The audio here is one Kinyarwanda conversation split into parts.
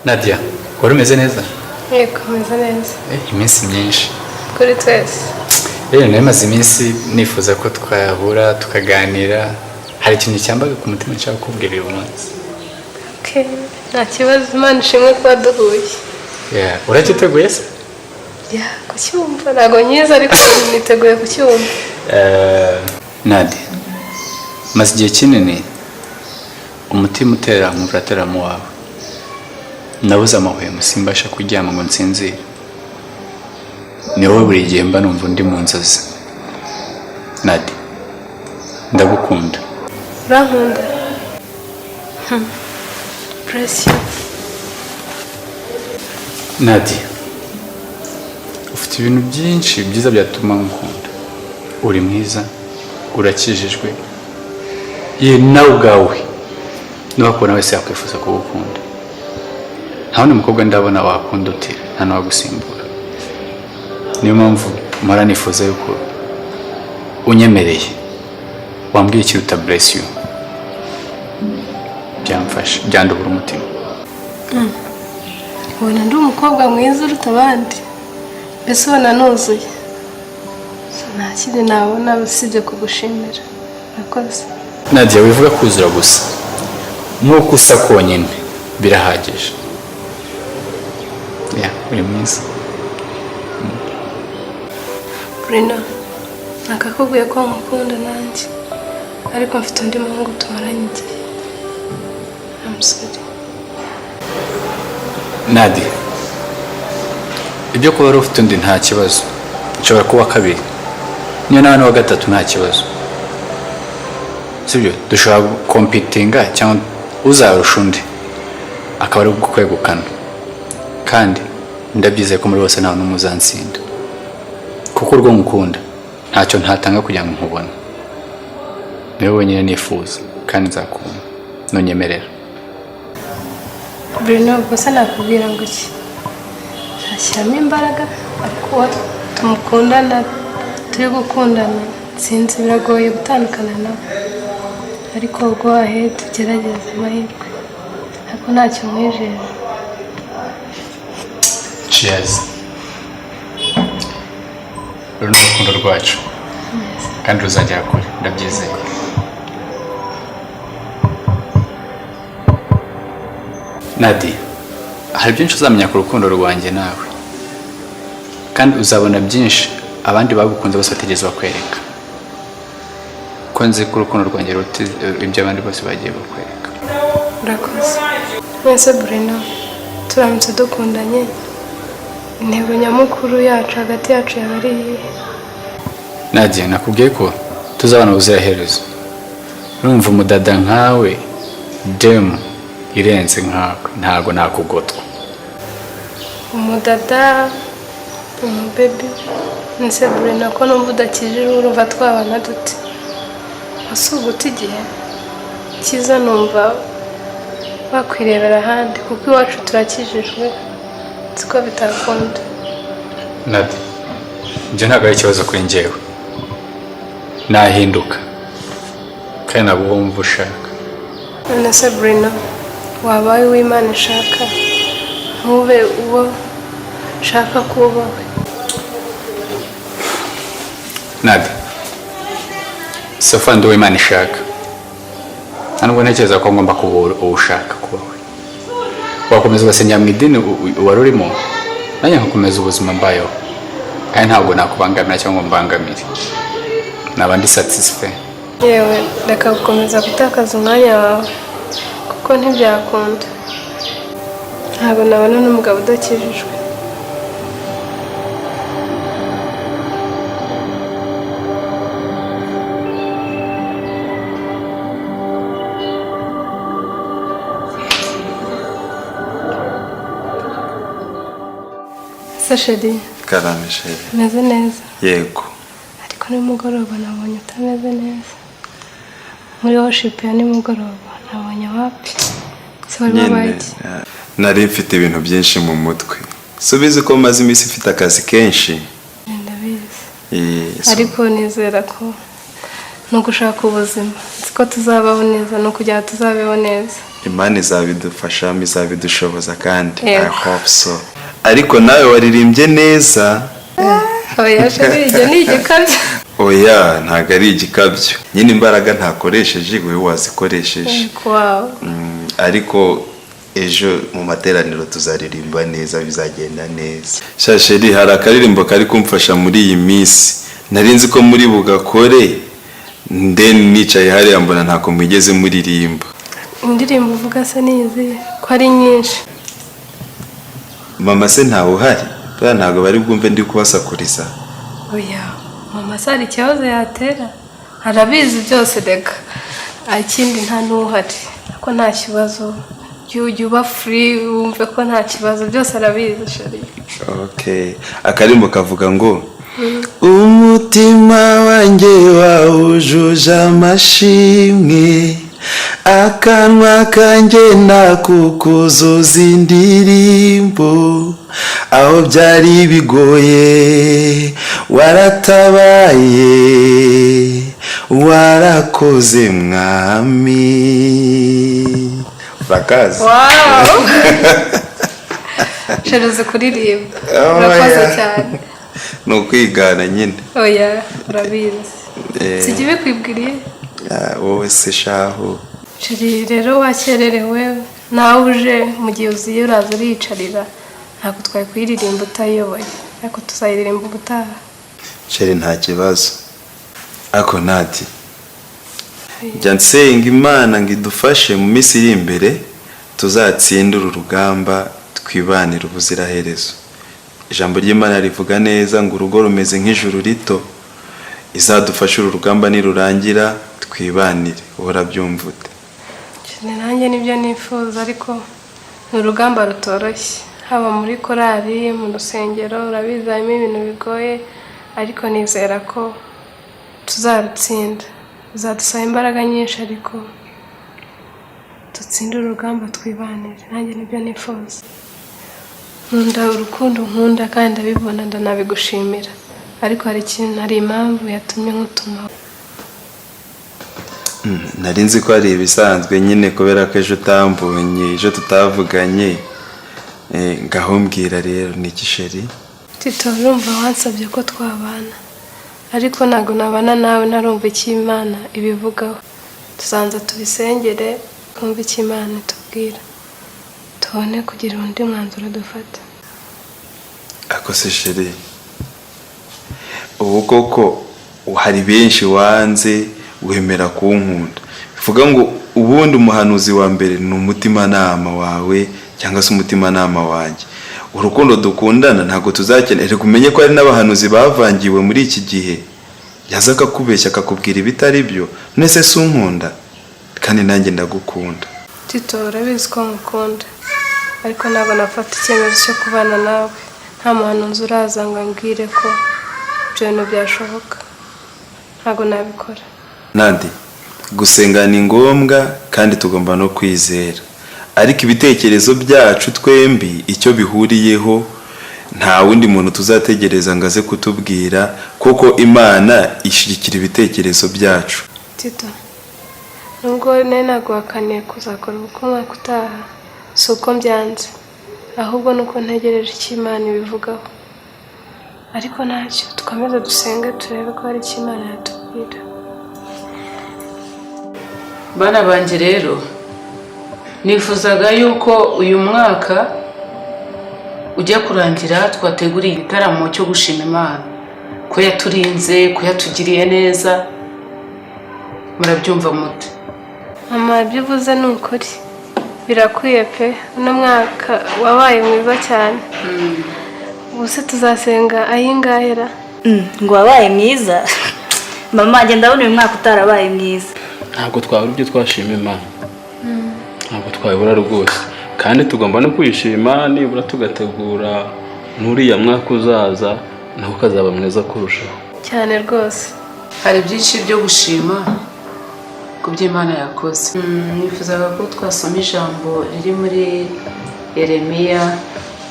Nadia, wari umeze neza? Yego, umeze neza. Iminsi myinshi. Kuri twese. Nayo maze iminsi nifuza ko twahura tukaganira. Hari ikintu cyambaga ku mutima nshaka kubwira uyu munsi. Okay, nta kibazo, Imana ishimwe kuba duhuye. Uracyiteguye se? Kucyumva ntabwo nyiza ariko niteguye kucyumva. Nadia, maze igihe kinini umutima utera nkumva atera mu wawe. Nabuze amahwemo simbasha kuryama ngo nsinzire. Ni wowe buri gihe mba numva undi mu nzozi. Nadia, ndagukunda. Urankunda? Bless you. Nadia, ufite ibintu byinshi byiza byatuma nkunda. Uri mwiza, urakijijwe. Ye nawe ubwawe n'uwakubona wese yakwifuza kugukunda. Nta wundi mukobwa ndabona wakunda uti nta n'uwagusimbura. Niyo mpamvu mpora nifuza yuko unyemereye wambwiye ikiruta bless you. Byamfasha, byandubura umutima. Ubona ndi umukobwa mwiza uruta abandi. Mbese ubona nuzuye. Nta kindi nabona usibye kugushimira. Urakoze. Nadia, wivuga kuzura gusa. Nk'uko usa konyine birahagije. Uri mwiza. Bruno, nakakubwiye ko nkukunda nanjye. Ariko mfite undi muhungu tumaranye igihe. I'm sorry. Nadia, ibyo kuba wari ufite undi nta kibazo. Nshobora kuba kabiri. Niyo nawe wa gatatu nta kibazo. Sibyo, dushobora kompitinga cyangwa uzarusha undi akaba ari gukwegukana. Kandi ndabyizeye ko muri bose nta n'umwe uzansinda. Kuko urwo ngukunda ntacyo ntatanga kugira ngo nkubone. Niwe wenyine nifuza kandi nzakunda. Nunyemerera. Bruno, gusa nakubwira ngo iki? Ntashyiramo imbaraga ariko tumukundana turi gukundana sinzi biragoye gutandukana nawe. Ariko ubwo ahe tugerageza amahirwe. Ariko ntacyo mwijeye. Cheers. Uru ni urukundo rwacu. Kandi ruzagera kure, ndabyizeye. Nadia, hari byinshi uzamenya ku rukundo rwanjye nawe. Kandi uzabona byinshi abandi bagukunze bose bategeze bakwereka. Ko nzi ko urukundo rwanjye ruti ibyo abandi bose bagiye bakwereka. Urakoze. Mwese Bruno, turamutse dukundanye. Intego nyamukuru yacu hagati yacu yabari iyihe? Nadia, nakubwiye ko tuzabana ubuziraherezo. Urumva umudada nkawe, demu irenze nkawe, ntago nakugotwa. Umudada, umubebi, nse Bruno ko numva udakijije urumva twabana dute. Wasuguta igihe kiza numva bakwirebera ahandi kuko iwacu turakijijwe. Siko bitakunda. Nadia, njye ntabwo ari ikibazo kuri njyewe. Nahinduka kandi ntabwo wumva ushaka. None se Bruno, wabaye uw'Imana ishaka ntube uwo shaka kuba we. Nadia, sofa ndi uw'Imana ishaka. Ntabwo ntekereza ko ngomba kuba uwushaka kuba we. Wakomeza ugasenyera mu idini wari urimo, nanjye nkakomeza ubuzima mbayeho. Kandi ntabwo nakubangamira cyangwa mbangamire. Naba ndi satisfait. Yewe, reka gukomeza gutakaza umwanya wawe kuko ntibyakunda. Ntabwo nabona n'umugabo udakijijwe. Sashedi. Karame sheri. Meze neza. Yego. Ariko nimugoroba nabonye utameze neza. Muri worship ya nimugoroba nabonye wapi? Nari mfite ibintu byinshi mu mutwe. Subize ko maze iminsi mfite akazi kenshi. Ndabizi. Ariko nizera ko no gushaka ubuzima. Siko tuzabaho neza no kugira tuzabeho neza. Imana izabidufashamo, izabidushoboza kandi I Yego. hope so. Ariko nawe waririmbye neza. oya sheri ibyo ni igikabyo. Oya, ntago ari igikabyo. Nyine imbaraga ntakoresheje wowe wazikoresheje. Wow. Ariko ejo mu materaniro tuzaririmba neza, bizagenda neza. Shasheri, hari akaririmbo kari kumfasha muri iyi minsi. Nari nzi ko muri bugakore, then nicaye hariya mbona ntako mwigeze muririmba. Indirimbo uvuga se nizi ko ari nyinshi. Mama se ntawe uhari? Bwa ntago bari bwumve ndi kubasakuriza. Oya mama se hari ikibazo yatera, arabizi byose reka. Ikindi nta n'uhari ko nta kibazo, jya uba free wumve ko nta kibazo, byose arabizi sheri. Okay, akarimbo kavuga ngo umutima wanjye wawujuje amashimwe, akanwa kanjye nakukuzuza indirimbo, aho byari bigoye waratabaye, warakoze mwami. Bakazi. Wow. Sheri uzi kuririmba. Urakoze cyane. Ni ukwigana nyine. Oya urabizi. Sijya bikwibwiriye. Wowe se shaho. Sheri rero wakererewe, nawe uje mu gihe uziye uraza uriyicarira, ntabwo twari kuyiririmba utayiyoboye, ariko tuzayiririmba ubutaha. Sheri nta kibazo. Ako nati jya nsenga Imana ngo idufashe mu minsi iri imbere tuzatsindira urugamba twibanira ubuziraherezo. Ijambo ry'Imana rivuga neza ngo urugo rumeze nk'ijuru rito, izadufashe uru rugamba nirurangira twibanire. Urabyumva ute? Nanjye nibyo nifuza, ariko ni urugamba rutoroshye, haba muri korali, mu rusengero, urabizi harimo ibintu bigoye, ariko nizera ko tuzarutsinda. Bizadusaba imbaraga nyinshi, ariko dutsinde urugamba twibanire. Nanjye nibyo nifuza. Nkunda urukundo nkunda kandi ndabibona, ndanabigushimira, ariko hari impamvu yatumye nkutuma. Nari nzi ko ari ibisanzwe nyine kubera ko ejo utambonye, ejo tutavuganye. Ngaho mbwira rero ni iki sheri? Tito, urumva wansabye ko twabana, ariko ntabwo nabana nawe ntarumva icyo Imana ibivugaho. Tuzanza tubisengere, twumve icyo Imana itubwira, tubone kugira undi mwanzuro dufata. Ako se sheri, ubu koko hari benshi wanze wemera kunkunda. Bivuga ngo ubundi umuhanuzi wa mbere ni umutimanama wawe cyangwa se umutimanama wanjye. Urukundo dukundana ntabwo tuzakenera kumenye ko hari n'abahanuzi bavangiwe muri iki gihe, yaza akakubeshya akakubwira ibitari byo. Nese se unkunda kandi nanjye ndagukunda. Tito, urabizi ko ngukunda, ariko ntabwo nafata icyemezo cyo kubana nawe nta muhanuzi uraza ngo ambwire ko ibyo bintu byashoboka. Ntabwo nabikora. Nadi, gusenga ni ngombwa kandi tugomba no kwizera, ariko ibitekerezo byacu twembi icyo bihuriyeho nta wundi muntu tuzategereza ngo aze kutubwira, kuko Imana ishyigikira ibitekerezo byacu. Tito, nubwo ntabwo wakaniye kuzakora ubukwe umwaka utaha, si uko mbyanze, ahubwo nuko ntegereje icyo Imana ibivugaho. Ariko ntacyo, dukomeze dusenge turebe ko hari icyo Imana yatubwira. Bana banjye rero, nifuzaga yuko uyu mwaka ujya kurangira twateguriye igitaramo cyo gushima Imana ko yaturinze, ko yatugiriye neza. Murabyumva mute? Mama, ibyo uvuze ni ukuri, birakwiye pe. Uno mwaka wabaye mwiza cyane. Ubuse tuzasenga ayingahera. Ngo wabaye mwiza? Mama, agenda abona uyu mwaka utarabaye mwiza. Ntabwo twabura ibyo twashima Imana, ntabwo twabura rwose, kandi tugomba no kwishima nibura tugategura n'uriya mwaka uzaza naho ukazaba mwiza kurushaho. Cyane rwose. Hari byinshi byo gushima ku byo Imana yakoze. Nifuzaga ko twasoma ijambo riri muri Yeremiya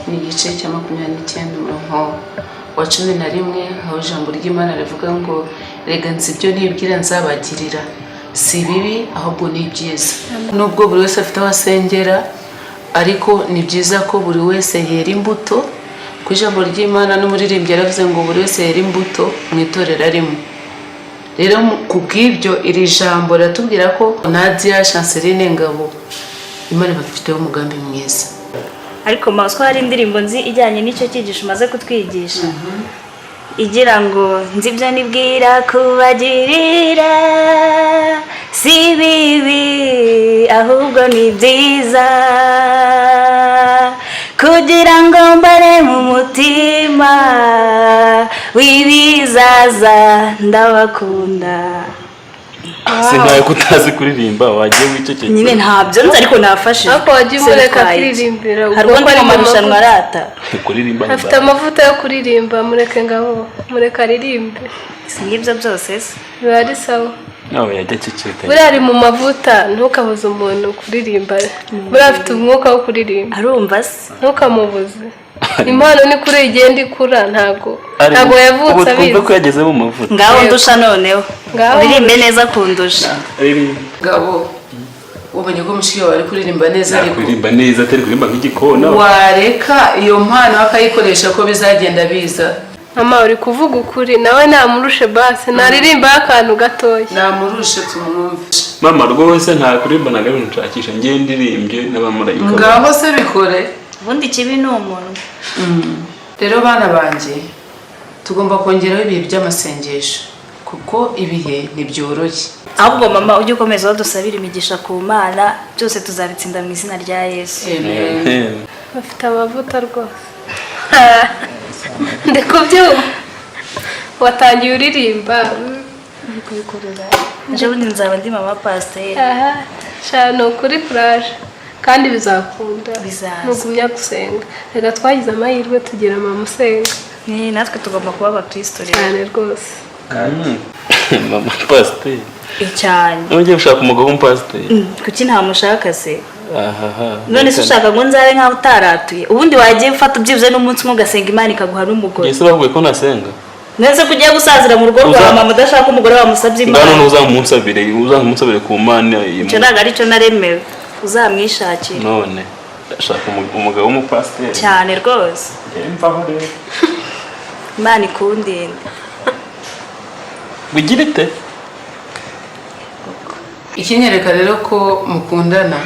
n'igice cya 29 umurongo wa 11, aho ijambo ry'Imana rivuga ngo rega nzi ibyo nibwira nzabagirira, si bibi ahubwo ni byiza. Nubwo buri wese afite aho asengera ariko ni byiza ko buri wese yera imbuto ku ijambo ry'Imana. N'umuririmbyi yaravuze ngo buri wese yera imbuto mu itorero arimo. Rero ku bw'ibyo iri jambo riratubwira ko Nadia Chanceline Ngabo Imana bafiteho umugambi mwiza. ariko maswa hari indirimbo nzi ijyanye n'icyo cyigisho umaze kutwigisha igira ngo nzi ibyo nibwira kubagirira si bibi ahubwo ni byiza kugira ngo mbare mu mutima w'ibizaza ndabakunda. Singaye kutazi kuririmba wagiye wicecekeye. Nyine ntabyo nzi ariko nafashe. Ariko wagiye mureka kuririmbira. Hari undi mu marushanwa arata. Kuririmba. Afite amavuta yo kuririmba mureke Ngabo. Mureka aririmbe. Si ngibyo byose se. Biba ari sawa. Nawe yagececeka. Buriya ari mu mavuta ntukabuze umuntu kuririmba. Buriya afite umwuka wo kuririmba. Arumva se. Ntukamubuze. Impano ni kuri igenda ikura ntago yavutse abizi. Ubu ko yageze mu mavuta. Ngaho ndusha noneho. Uririmbe neza kundusha. Ngabo umenye ko mushiki wawe ari kuririmba neza ariko kuririmba neza atari kuririmba nk'igikona. Wareka iyo mpano akayikoresha ko bizagenda biza. Mama uri kuvuga ukuri nawe namurushe base naririmba akantu gatoya. Namurushe tumwumve. Mama rwose nta kuririmba na gabe nshakisha ngiye ndirimbye n'abamarayika. Ngaho se bikore. Ubundi kibi ni umuntu. Rero bana banje tugomba kongeraho ibihe by'amasengesho kuko ibihe ntibyoroshye. Ahubwo mama ujye ukomeza wadusabira imigisha ku Mana byose tuzabitsinda mu izina rya Yesu. Amen. Bafite amavuta rwose. Ndikubyumva. Watangiye uririmba. Nje bundi nzaba ndi mama pasteur. Shano kuri courage kandi bizakunda. Bizaza. Nugumya gusenga. Reka twagize amahirwe tugira mama usenga. Ni natwe tugomba kuba abakristo rero. Cyane rwose. Mama pasteur. Cyane. Nujye ushaka umugabo w'umupasteur. Kuki nta mushaka se? Aha. None se ushaka ngo nzabe nkaho utaratuye. Ubundi wagiye ufata ubyibuze n'umunsi umwe ugasenga Imana ikaguha n'umugore. Yese bavuye ko nasenga. Nese kugiye gusazira mu rugo rwa mama udashaka umugore wamusabye Imana. Ngano uzamunsabire ku Mana. Icyo ntago ari cyo naremewe. Uzamwishakira. None ndashaka umugabo w'umupasteur. Cyane rwose. Mvaho rero. Imana ikundinde. Bugirite. Ikinyereka rero ko mukundana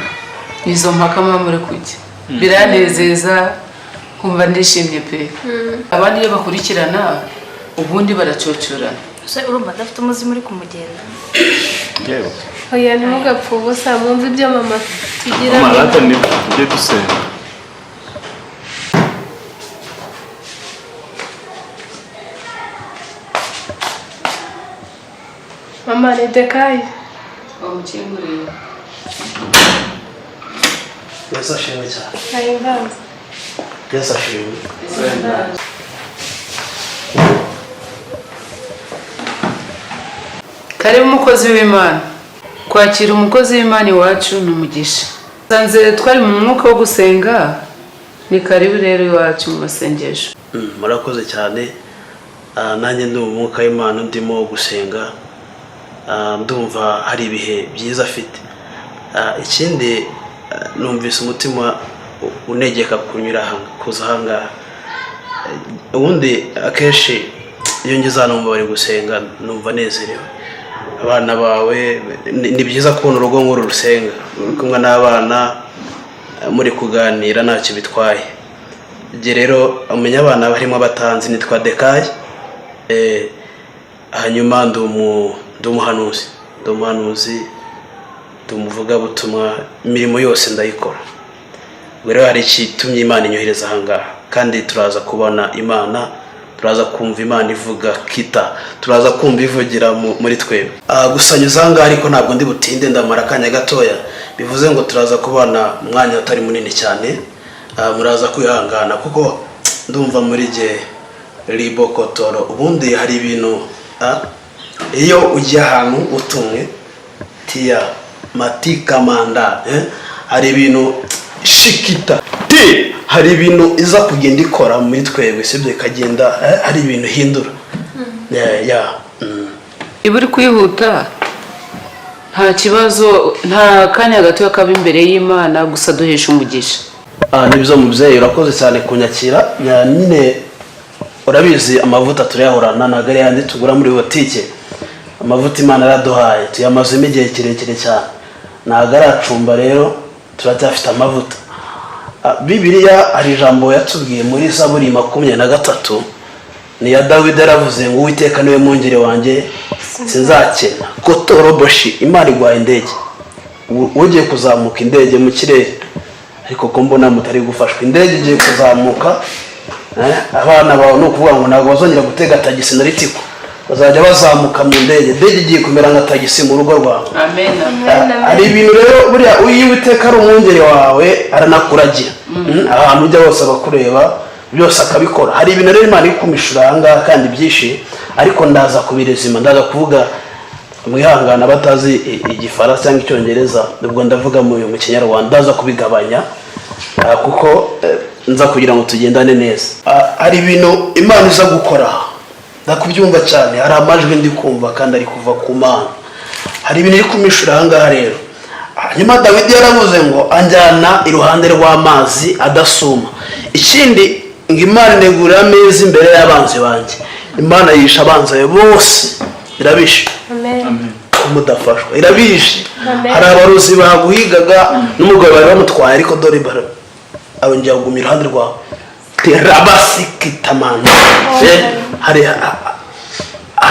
nizo mpaka muri kujya. Biranezeza kumva ndishimye pe. Abandi iyo bakurikirana ubundi baracocurana. Se urumva dafite umuzi muri kumugenda. Yewe. Oya ntugapfa ubusa mwumva ibyo mama tugira. Mama rata ni byo dusenga. Mama ni dekayi. Bamukinguriye. Yesu ashimwe cyane. Ayimbaza. Yesu ashimwe. Karibu umukozi w'Imana. Kwakira umukozi w'Imana iwacu ni umugisha. Sanze twari mu mwuka wo gusenga ni karibu rero iwacu mu masengesho. Murakoze cyane. Nanjye ndi mu mwuka w'Imana ndimo gusenga. Ndumva hari ibihe byiza afite. Ikindi numvise umutima unegeka kunyura kuza ahangaha. Ubundi akenshi iyo ngeze hano bari gusenga numva nezerewe. Abana bawe ni byiza kubona urugo nk'uru rusenga uri kumwe n'abana muri kuganira ntacyo bitwaye. Igihe rero umenya abana barimo abatanzi nitwa Dekayi. Hanyuma ndi umuhanuzi ndi umuvugabutumwa imirimo yose ndayikora. Ubwo rero hari ikitumye Imana inyohereza ahangaha kandi turaza kubona Imana, turaza kumva Imana ivuga kita, turaza kumva ivugira muri twebwe. Gusa nyuza ahangaha ariko ntabwo ndi butinde ndamara akanya gatoya, bivuze ngo turaza kubona umwanya utari munini cyane. Muraza kwihangana kuko ndumva muri gihe ribokotoro. Ubundi hari ibintu iyo ujya ahantu utumwe tiya matika manda hari ibintu shikita hari ibintu iza kugenda ikora muri twebwe sibyo ikagenda hari ibintu hindura. Iba uri kwihuta nta kibazo, nta kanya gato kaba imbere y'Imana, gusa duhesha umugisha. Nibyo mubyeyi, urakoze cyane kunyakira. Nyine urabizi amavuta turayahorana, ntabwo ari yandi tugura muri botike. Amavuta Imana yaraduhaye tuyamazemo igihe kirekire cyane, ntabwo aracumba, rero turacyafite amavuta. Bibiliya hari ijambo yatubwiye muri Zaburi 23, ni ya Dawidi yaravuze ngo Uwiteka niwe mwungeri wanjye sinzakena. Kotoroboshi, Imana igwaye indege, ugiye kuzamuka indege mu kirere, ariko ko mbona mutari gufashwa. Indege igiye kuzamuka, abana bawe ni ukuvuga ngo ntabwo bazongera gutega tagisi na ritiko, bazajya bazamuka mu ndege. Indege igiye kumera nka tagisi mu rugo rwawe. Amen. Hari ibintu rero buriya iyo Uwiteka ari umwungeri wawe aranakuragira, ahantu ujya hose abakureba, byose akabikora. Hari ibintu rero Imana ikumishura ahangaha kandi byinshi, ariko ndaza kubirezima, ndaza kuvuga mwihangana batazi igifaransa cyangwa icyongereza, ubwo ndavuga mu kinyarwanda, ndaza kubigabanya kuko nza kugira ngo tugendane neza. Hari ibintu Imana iza gukora ndakubyumva cyane, hari amajwi ndi kumva kandi ari kuva ku Mana, hari ibintu iri kumishura ahangaha rero. Hanyuma Dawidi yaravuze ngo anjyana iruhande rw'amazi adasuma. Ikindi ngo Imana inegurira ameza imbere y'abanzi banjye. Imana yisha abanzi bawe bose, irabishe. Amen. Umudafashwa irabishe. Hari abarozi baguhigaga n'umugabo bari bamutwaye, ariko dore bara abonjya kugumira iruhande rwawe. Terabasikitamana.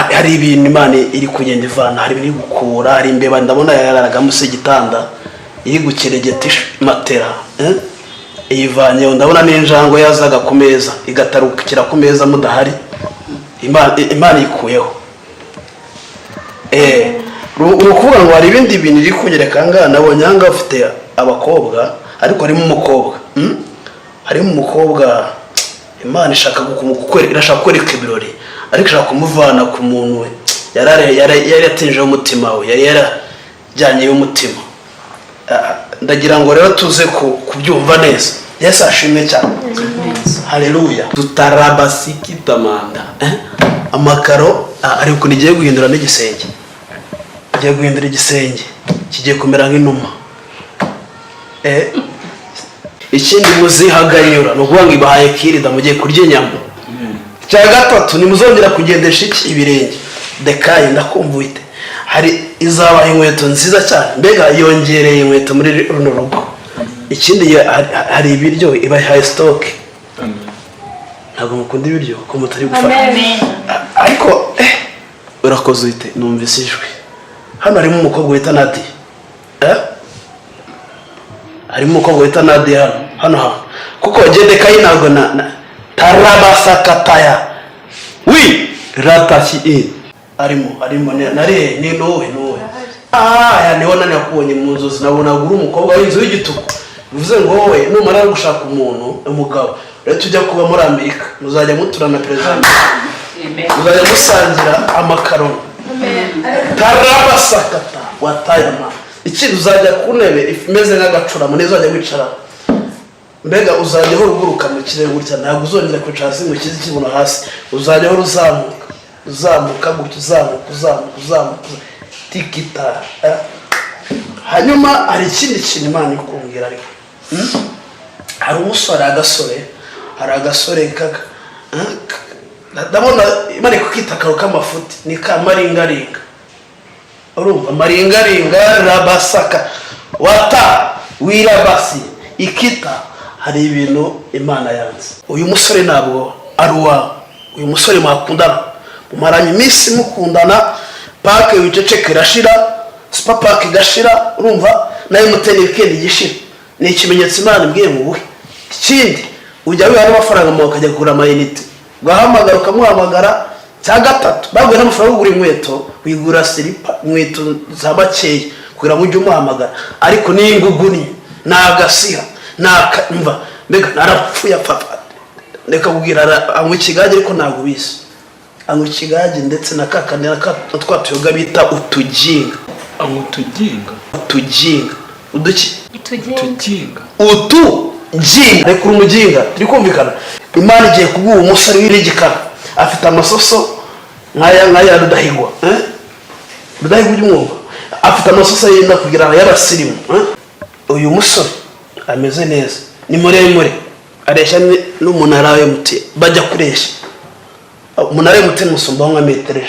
Hari ibintu Imana iri kugenda ivana, hari ibintu gukura, hari imbeba ndabona yararaga musi igitanda iri gukeregeta matera, iyivanye ndabona n'injango yazaga ku meza igatarukira ku meza mudahari, Imana ikuyeho. Urukuvuga ngo hari ibindi bintu iri kunyereka ngaha. Nabonye aha ngaha ufite abakobwa, ariko harimo umukobwa, harimo umukobwa Imana ishaka kwereka ibirori, ariko ishaka kumuvana ku muntu we yari yatinjeho umutima we, yari yarajyanyeho umutima. Ndagira ngo rero tuze kubyumva neza. Yesu ashimwe cyane. Haleluya. Tutarabasikidamanda. Amakaro ariko nigiye guhindura n'igisenge, kigiye guhindura igisenge, kigiye kumera nk'inuma. Ikindi muzihaganyura no kuvuga ngo ibahaye kirida mugiye kurya inyama. Cya gatatu ni muzongera kugendesha ibirenge. Dekaye ndakumvite. Hari izaba inkweto nziza cyane, mbega yongereye inkweto muri runo rugo. Ikindi hari ibiryo ibahaye stock. Ntabwo mukunda ibiryo ko mutari gufata. Ariko urakoze ite numvise ijwi. Hano harimo umukobwa wita Nadia. Harimo umukobwa wita Nadia hano. Kuko Dekaye ntabwo tarabasakataya. Oui, ratashi arimo nare ni nowe. Niho nani yakubonye mu nzozi, nabona guru umukobwa w'inzu y'igituku. Bivuze ngo wowe numara gushaka umuntu umugabo, rero tujya kuba muri Amerika, muzajya muturana president. Muzajya musangira amakaroni. Tarabasakata watayama. Ikindi uzajya ku ntebe imeze nk'agacura, muneza uzajya wicara. Mbega uzajya ho ruguruka mu kirere gutya, ntabwo uzongera kwicara hasi ngo kizi kibuno hasi. Uzajya ho uzamuka gutya, uzamuka tikita. Hanyuma hari ikindi kintu Imana ikubwira, ariko hari umusore hari agasore ndabona Imana ikukita karo k'amafuti, ni kamaringaringa. Urumva maringaringa rabasaka wata wirabasi ikita. Hari ibintu Imana yanze. Uyu musore ntabwo ari uwawe. Uyu musore mwakundana, mumaranye iminsi mukundana, pake wiceceke irashira, super pake igashira, urumva nayo mutene weekend igishira. Ni ikimenyetso Imana ibwiye mu buhe. Ikindi ujya wiha n'amafaranga mu ukajya kugura amayinite, ugahamagara ukamuhamagara. Cya gatatu bagwe n'amafaranga ugura inkweto, wigura silipa, inkweto za bakeya kugira ngo ujye umuhamagara. Ariko ni inguguni nagasiha nakamva, mbega narapfuye papa. Ndeka kubwira anywa ikigage, ariko ntabwo bise anywa ikigage, ndetse na kakanira twatuyoga bita utujinga. Utujinga uduki utujinga, reka umujinga. Turi kumvikana. Imana igiye kuguha umusore w'irigikara, afite amasoso nkaya Rudahigwa. Rudahigwa ujye umwumva. afite amasosa yenda kugira ngo y'abasirimu. Uyu musore ameze neza, ni muremure, areshya n'umunara we muti bajya kureshya. Umunara we muti musumbaho nka metero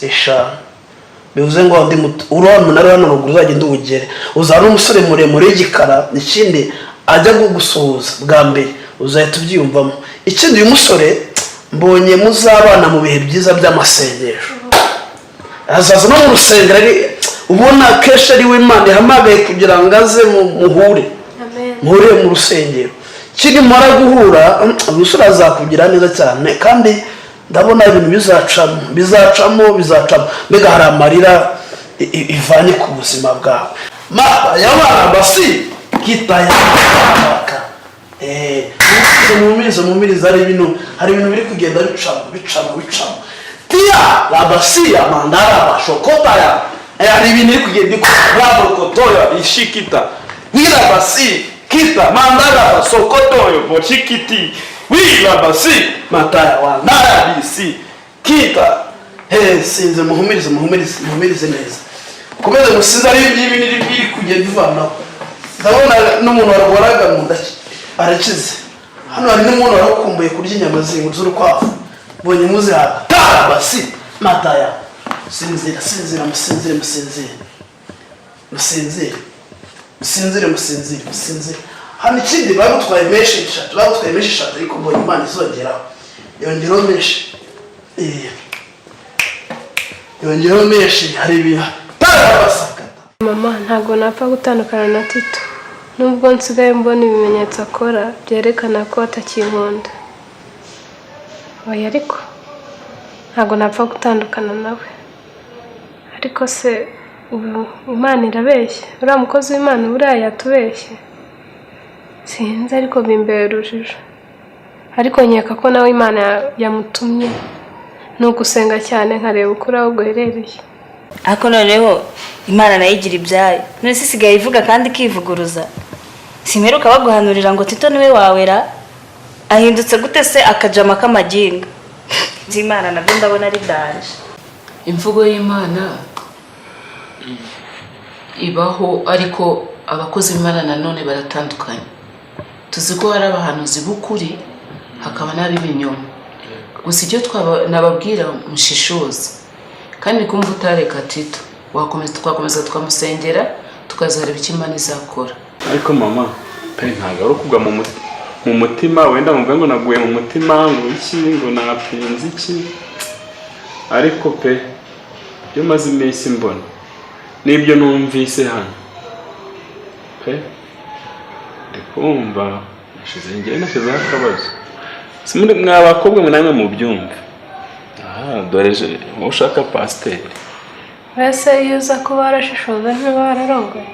eshanu. Bivuze ngo ndi muto uriya munara hano ruguru uzagenda uwugere, uzana umusore muremure w'igikara, ikindi ajya gusuhuza bwa mbere uzahita ubyiyumvamo. Ikindi uyu musore mbonye muzabana mu bihe byiza by'amasengesho, azaza no mu rusengero ubona kenshi ari we Imana yahamagaye kugira ngo aze muhure mu rusengero. Kiri mara guhura umusore azakugira neza cyane, kandi ndabona ibintu bizacamo mbega hari amarira ivanye ku buzima bwawe. Mata yabana basi kitaya baka mumiriza hari ibintu biri kugenda bicamo tia la basia mandara bashokota ya hari ibintu biri kugenda bravo kotoya ishikita wila basi kita mandara basokotoyo boshikiti wila basi mataya wandara bisi kita sinze muhumirize neza komeze musiza ari ibintu biri kugenda bivanaho. Ndabona n'umuntu warwaraga mu ndaki arakize. Hano hari n'umuntu warakumbuye kurya inyama z'urukwavu, bonye muzihaga tara basi mataya sinzira musinzire. Hano ikindi bagutwaye meshi eshatu ariko mbonye Imana izongeraho yongeraho meshi hari ibintu tara basakata. Mama ntabwo napfa gutandukana na Tito, nubwo nsigaye mbona ibimenyetso akora byerekana ko atakinkunda. Oya, ariko ntabwo napfa gutandukana nawe. Ariko se ubu Imana irabeshya? Uriya mukozi w'Imana buriya yatubeshye? Sinzi, ariko bimbera urujijo. Ariko nkeka ko nawe Imana yamutumye ni ugusenga cyane nkareba uko uraho guherereye. Ariko noneho Imana nayo igira ibyayo, none se isigaye ivuga kandi ikivuguruza. Simeruka baguhanurira ngo Tito niwe wawera, ahindutse gute se akajama k'amaginga? Imana nabyo ndabona ari danje. Imvugo y'Imana ibaho, ariko abakozi b'Imana nanone baratandukanye. Tuzi ko hari abahanuzi b'ukuri hakaba n'ab'ibinyoma. Gusa icyo nababwira mushishoze, kandi kumva utareka Tito, twakomeza tukamusengera tukazareba icyo Imana izakora. Ariko mama pe ntabwo ari ukugwa mu mutima, wenda mvuga ngo naguye mu mutima ngo iki ngo napinze iki, ariko pe byo maze iminsi mbona n'ibyo numvise hano pe ndikumva nashizeho akabazo. Simundi mwabakobwa mwe namwe mu byumva. Dore ushaka pasiteri Wese iyo uza kuba warashishoza ntiba wararongoye,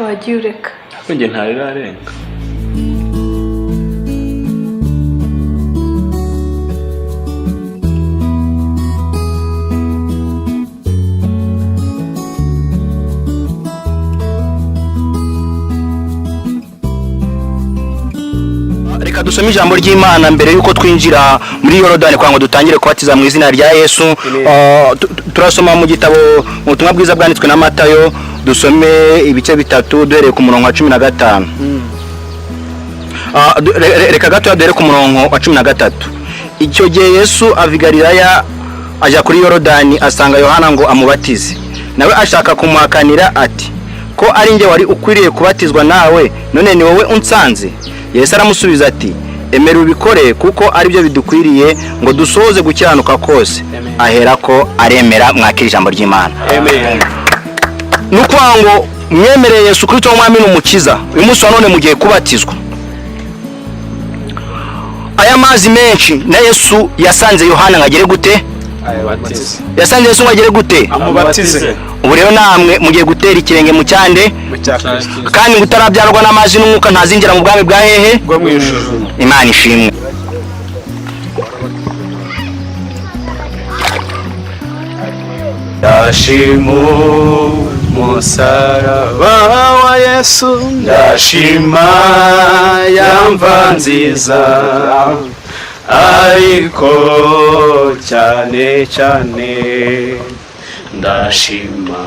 wagiye ureka. ariko njye ntarirarenga. Reka dusome ijambo ry'Imana mbere yuko twinjira muri Yorodani kugira ngo dutangire kubatiza mu izina rya Yesu. Turasoma mu gitabo mu butumwa bwiza bwanditswe na Matayo, dusome ibice bitatu duhereye ku murongo wa 15. Reka gato duhere ku murongo wa 13. Icyo gihe Yesu ava i Galilaya ajya kuri Yorodani, asanga Yohana ngo amubatize. Nawe ashaka kumuhakanira ati, ko ari nge wari ukwiriye kubatizwa nawe, none ni wowe unsanze? Yesu aramusubiza ati, emera ubikore kuko ari byo bidukwiriye ngo dusohoze gukiranuka kose. Ahera ko aremera. Mwakira ijambo ry'Imana. Amen. Nuko ngo mwemereye Yesu Kristo umwami n'umukiza, uyu munsi wa none mugiye kubatizwa. Aya mazi menshi na Yesu yasanze Yohana ngagere gute? Yasanze Yesu ngagere gute? Amubatize. Ubu rero namwe mugiye gutera ikirenge mu cyande, kandi gutarabyarwa n'amazi n'umwuka ntazinjira mu bwami bwa hehe? Bwo mw'ijuru. Imana ishimwe. Ndashimu musaraba wa Yesu, ndashima yamva nziza, ariko cyane ndashima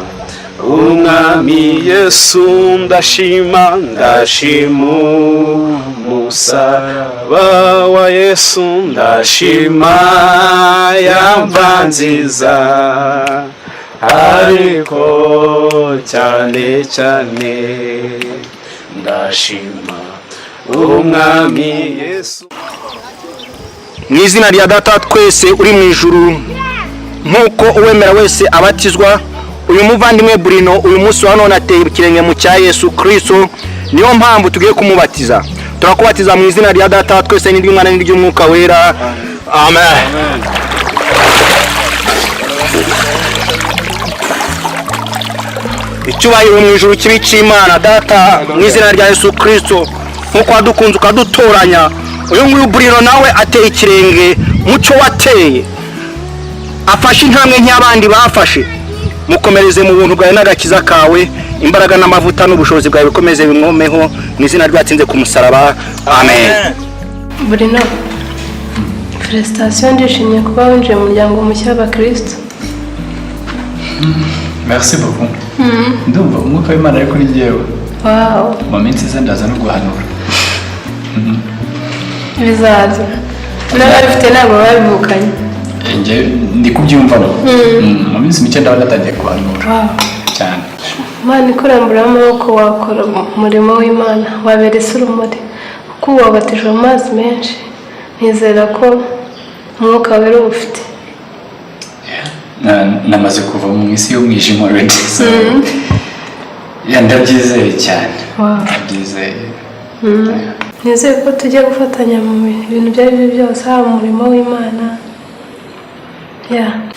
umwami Yesu ndashima umusaraba wa Yesu ndashima yamva nziza ariko cyane cyane ndashima umwami Yesu. Mu izina rya Data twese uri mu ijuru, nk'uko uwemera wese abatizwa, uyu muvandimwe Bruno uyu munsi wa none ateye ikirenge mu cya Yesu Kristo, niyo mpamvu tugiye kumubatiza. Turakubatiza mu izina rya Data twese n'Umwana n'Umwuka wera. Amen. Icyubahiro mu ijuru kibi cy'Imana Data, mu izina rya Yesu Kristo, nk'uko wadukunze ukadutoranya, uyu nguyu Bruno nawe ateye ikirenge mucyo wateye, afashe intambwe nk'abandi bafashe. Mukomereze mu buntu bwawe n'agakiza kawe, imbaraga n'amavuta n'ubushobozi bwawe bikomeze bimwomeho mu izina ryatsinze ku musaraba. Amen. Bruno, felicitation, ndishimye kuba winjiye mu muryango mushya w'Abakristo. Merci beaucoup. Ndumva umwuka w'Imana ari kuri njyewe. Wow. Mu minsi iza ndaza no guhanura. Bizaza. N'ababifite ntabwo babivukanye. Njye ndi kubyumvamo. Mu minsi mike ndaba natangiye guhanura. Wow. Cyane. Imana ikurambura amaboko wakora umurimo w'Imana, waberese urumuri. Kuko wabatijwe amazi menshi, nizera ko umwuka wera ufite. Namaze kuva mu isi y'umwijima already. Ndabyizeye cyane. Ndabyizeye. Nizeye ko tujya gufatanya mu bintu ibyo ari byo byose, haba mu murimo w'Imana.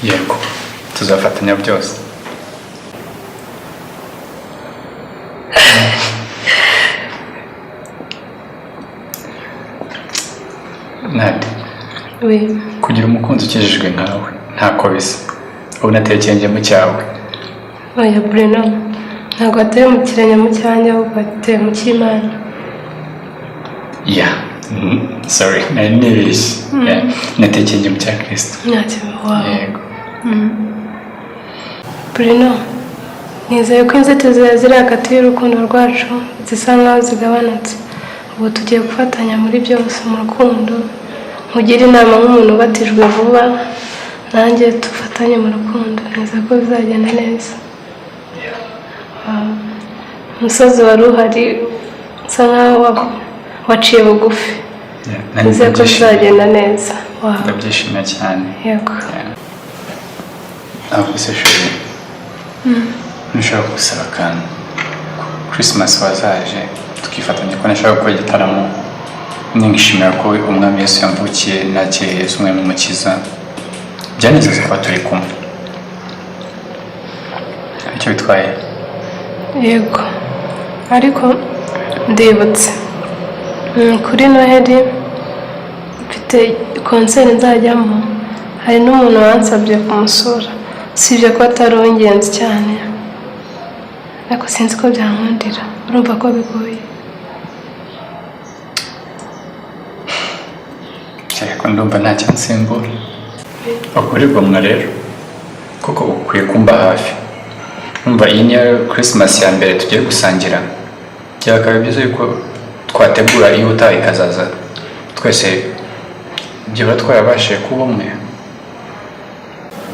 Yego, tuzafatanya byose. Nade, kugira umukunzi ukijijwe nkawe ntako bisa. Ubu nateye ikirenge mu cyawe. Oya Bruno, ntabwo wateye mu kirenge mu cyanjye, ahubwo wateye mu cy'Imana. Sorry, nibeshye. Nateye ikirenge mu cya Kristo. Yego. Bruno, nizeye ko inzitizi ziri hagati y'urukundo rwacu zisa nkaho zigabanutse. Ubu tugiye gufatanya muri byose mu rukundo. Nkugire inama nk'umuntu ubatijwe vuba, nanjye tufatanye mu rukundo. Nizeye ko bizagenda neza. Umusozi wari uhari usa nkaho waciye bugufi. Nizeye ko bizagenda neza. Ndabyishimiye cyane. Yego. Ntabwo se shuri. Nshaka gusaba akantu. Christmas wazaje tukifatanya ko nashaka gukora igitaramo, ningishimira ko umwami Yesu yamvukiye nakiriye Yesu umwami umukiza. Byanezeza kuba turi kumwe. Icyo bitwaye? Yego. Ariko ndibutse kuri Noheli mfite konseri nzajyamo, hari n'umuntu wansabye kumusura. Sibyo ko atari uw'ingenzi cyane, ariko sinzi ko byankundira. Urumva ko bigoye? Ariko ndumva nta cyansimbura. Ukurirwa mwa rero kuko ukwiye kumba hafi. Umva iyi niyo Christmas ya mbere tugiye gusangira. Byakaba byiza yuko twategura iyo utaha ikazaza twese byaba twayabashije kuba umwe.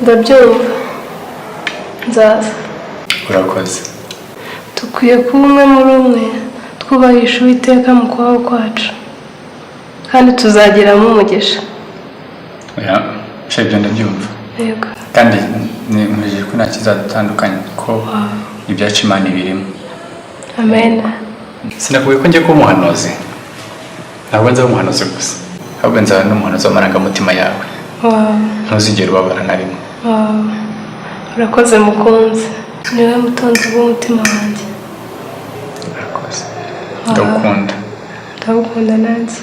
Ndabyumva, nzaza. Urakoze. Dukwiye kuba umwe muri umwe, twubahisha Uwiteka mu kubaho kwacu, kandi tuzagiramo umugisha. Ibyo ndabyumva. Yego. Kandi nkurije ko nta kizadutandukanya, ko ibyacu Imana ibirimo. Amen. Sinakubwiye ko ngiye kuba umuhanuzi. Ntabwo nzaba umuhanuzi gusa, ahubwo nzaba n'umuhanuzi w'amarangamutima yawe. Ntuzigere ubabara na rimwe. Urakoze mukunzi, niwe mutunzi w'umutima wanjye. Urakoze. Ndagukunda. Ndagukunda nanjye.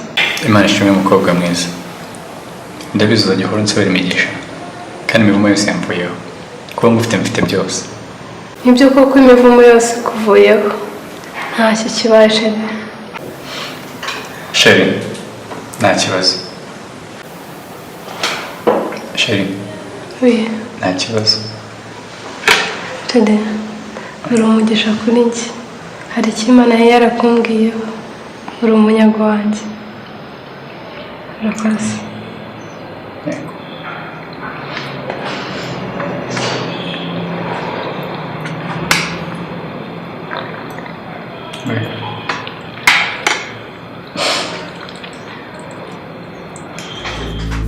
Imana ishimwe mukobwa mwiza. Ndabizi uzajya uhora unsabira imigisha, kandi imivumo yose yamvuyeho. Kuba ngufite mfite byose. Nibyo koko imivumo yose kuvuyeho, ntacyo kibaye sheri. Sheri, nta kibazo. Sheri, nta kibazo. Tede uri umugisha kuri njye, hari icyo Imana yari yarakumbwiyeho, uri umunyago wanjye. Urakoze. Yego.